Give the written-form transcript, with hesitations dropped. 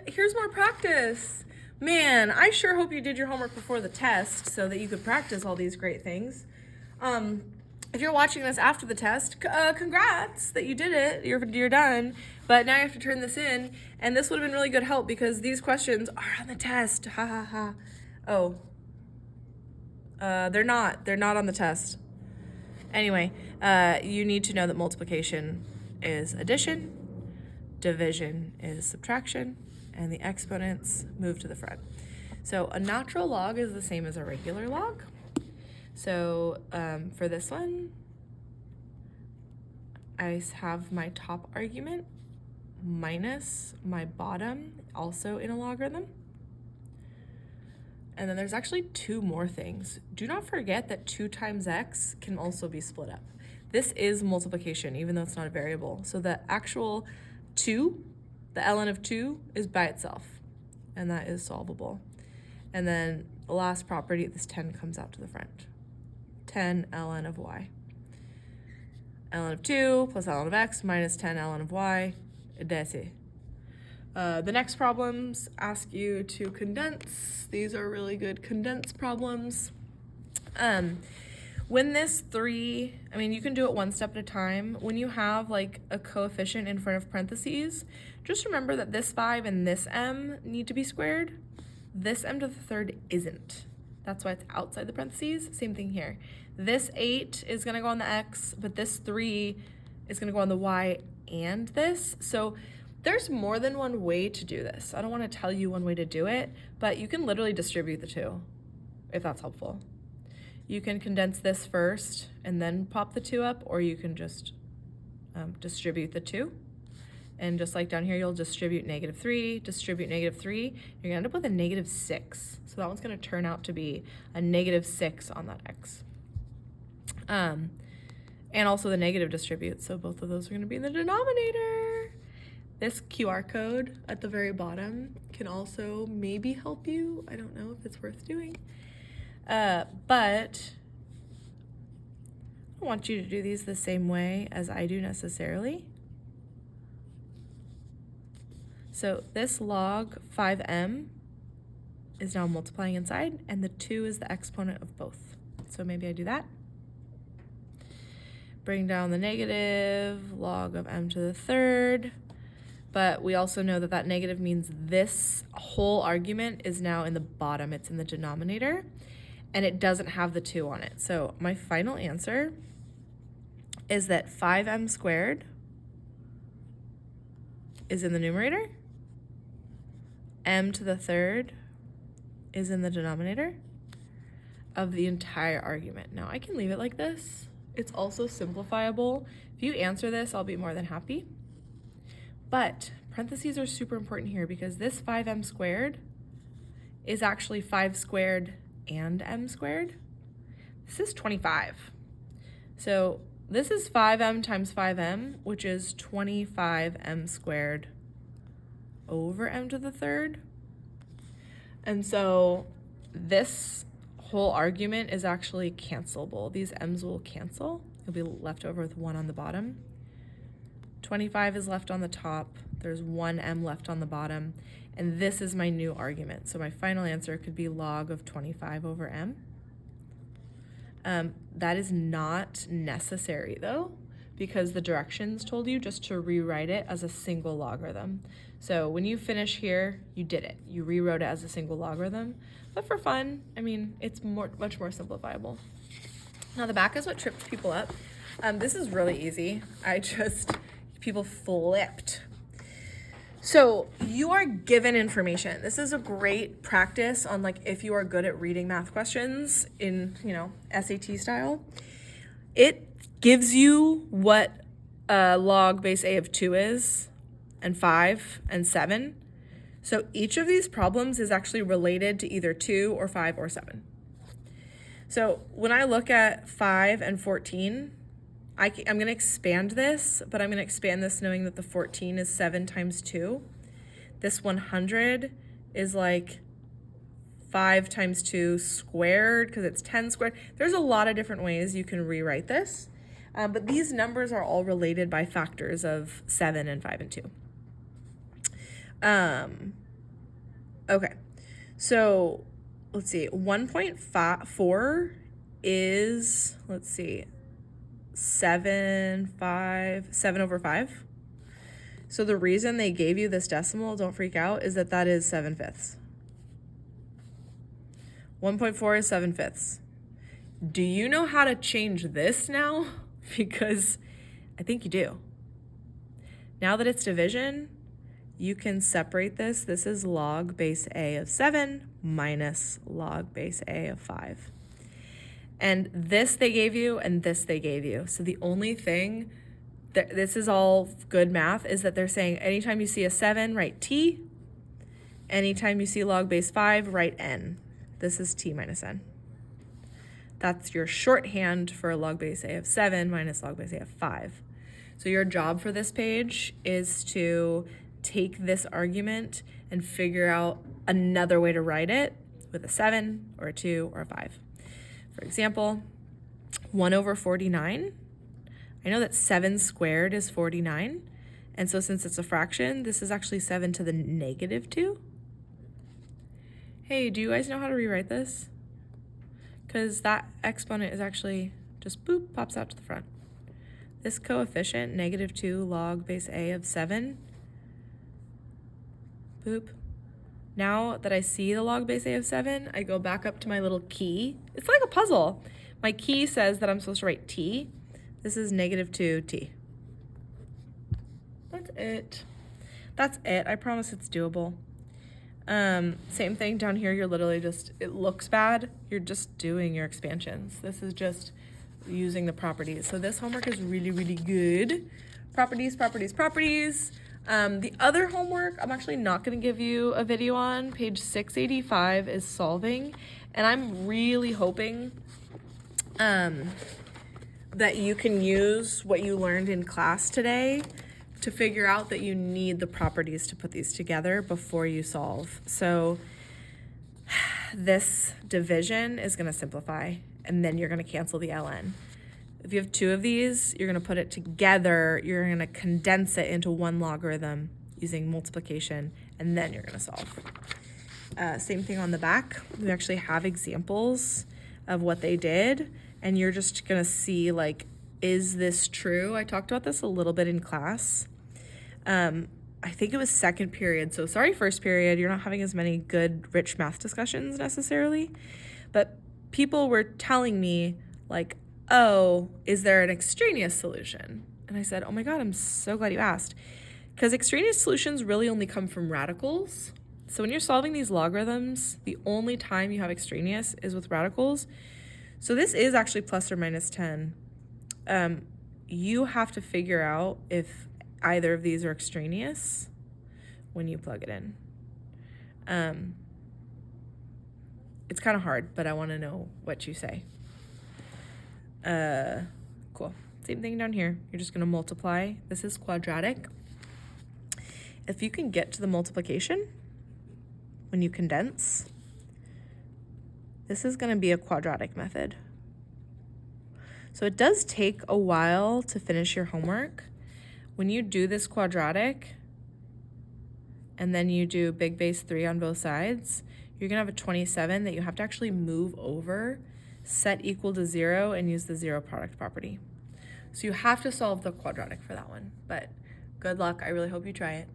here's more practice. Man, I sure hope you did your homework before the test so that you could practice all these great things. If you're watching this after the test, congrats that you did it. You're done. But now you have to turn this in, and this would have been really good help because these questions are on the test. Ha ha ha. Oh. They're not. They're not on the test. Anyway, you need to know that multiplication is addition, division is subtraction, and the exponents move to the front. So a natural log is the same as a regular log. So for this one, I have my top argument minus my bottom, also in a logarithm. And then there's actually two more things. Do not forget that 2 times x can also be split up. This is multiplication, even though it's not a variable. So the actual 2, the ln of 2, is by itself, and that is solvable. And then the last property, this 10 comes out to the front. 10 ln of y. ln of 2 plus ln of x minus 10 ln of y. That's it. The next problems ask you to condense. These are really good condense problems. When this 3, you can do it one step at a time. When you have like a coefficient in front of parentheses, just remember that this 5 and this m need to be squared. This m to the third isn't. That's why it's outside the parentheses. Same thing here. This 8 is going to go on the x, but this 3 is going to go on the y and this. So there's more than one way to do this. I don't want to tell you one way to do it, but you can literally distribute the 2, if that's helpful. You can condense this first and then pop the 2 up, or you can just distribute the 2. And just like down here, you'll distribute -3, distribute -3. You're gonna end up with a -6. So that one's gonna turn out to be a -6 on that x. And also the negative distribute, so both of those are gonna be in the denominator. This QR code at the very bottom can also maybe help you. I don't know if it's worth doing. But I don't want you to do these the same way as I do necessarily. So this log 5m is now multiplying inside, and the 2 is the exponent of both. So maybe I do that. Bring down the negative, log of m to the third. But we also know that that negative means this whole argument is now in the bottom. It's in the denominator, and it doesn't have the 2 on it. So my final answer is that 5m squared is in the numerator, m to the third is in the denominator of the entire argument. Now I can leave it like this. It's also simplifiable. If you answer this, I'll be more than happy. But parentheses are super important here because this 5m squared is actually 5 squared and m squared. This is 25. So this is 5m times 5m, which is 25m squared over m to the third. And so this whole argument is actually cancelable. These m's will cancel. You'll be left over with 1 on the bottom. 25 is left on the top. There's 1 m left on the bottom. And this is my new argument. So my final answer could be log of 25 over m. That is not necessary though, because the directions told you just to rewrite it as a single logarithm. So when you finish here, you did it. You rewrote it as a single logarithm. But for fun, it's much more simplifiable. Now the back is what tripped people up. This is really easy. People flipped. So you are given information. This is a great practice on if you are good at reading math questions in, SAT style. It gives you what log base a of 2 is, and 5, and 7. So each of these problems is actually related to either 2 or 5 or 7. So when I look at 5 and 14, I'm going to expand this, but I'm going to expand this knowing that the 14 is 7 times 2. This 100 is 5 times 2 squared because it's 10 squared. There's a lot of different ways you can rewrite this, but these numbers are all related by factors of 7 and 5 and 2. Okay, so let's see, 1.4 is, let's see, 7 over 5. So the reason they gave you this decimal, don't freak out, is that is 7/5. 1.4 is 7/5. Do you know how to change this now? Because I think you do. Now that it's division, you can separate this. This is log base A of 7 minus log base A of 5. And this they gave you, and this they gave you. So the only thing, this is all good math, is that they're saying anytime you see a 7, write t. Anytime you see log base 5, write n. This is t minus n. That's your shorthand for log base A of 7 minus log base A of 5. So your job for this page is to take this argument and figure out another way to write it with a 7 or a 2 or a 5. For example, 1 over 49. I know that 7 squared is 49. And so since it's a fraction, this is actually 7 to the negative 2. Hey, do you guys know how to rewrite this? Because that exponent is actually just boop, pops out to the front. This coefficient, negative 2 log base A of 7, boop. Now that I see the log base A of 7, I go back up to my little key. It's like a puzzle. My key says that I'm supposed to write t. This is negative 2t. That's it. That's it. I promise it's doable. Same thing down here. You're literally just, it looks bad. You're just doing your expansions. This is just using the properties. So this homework is really, really good. Properties, properties, properties. The other homework, I'm actually not going to give you a video on. Page 685 is solving. And I'm really hoping that you can use what you learned in class today to figure out that you need the properties to put these together before you solve. So this division is going to simplify, and then you're going to cancel the ln. If you have 2 of these, you're going to put it together. You're going to condense it into one logarithm using multiplication, and then you're going to solve. Same thing on the back. We actually have examples of what they did, and you're just going to see, like, is this true? I talked about this a little bit in class. I think it was second period, so sorry first period, you're not having as many good rich math discussions necessarily, but people were telling me like, oh, is there an extraneous solution? And I said, oh my god, I'm so glad you asked, because extraneous solutions really only come from radicals. So when you're solving these logarithms, the only time you have extraneous is with radicals. So this is actually plus or minus 10. You have to figure out if either of these are extraneous when you plug it in. It's kind of hard, but I want to know what you say. Cool. Same thing down here. You're just going to multiply. This is quadratic. If you can get to the multiplication when you condense, this is going to be a quadratic method. So it does take a while to finish your homework. When you do this quadratic, and then you do big base 3 on both sides, you're going to have a 27 that you have to actually move over, set equal to 0, and use the zero product property. So you have to solve the quadratic for that one. But good luck. I really hope you try it.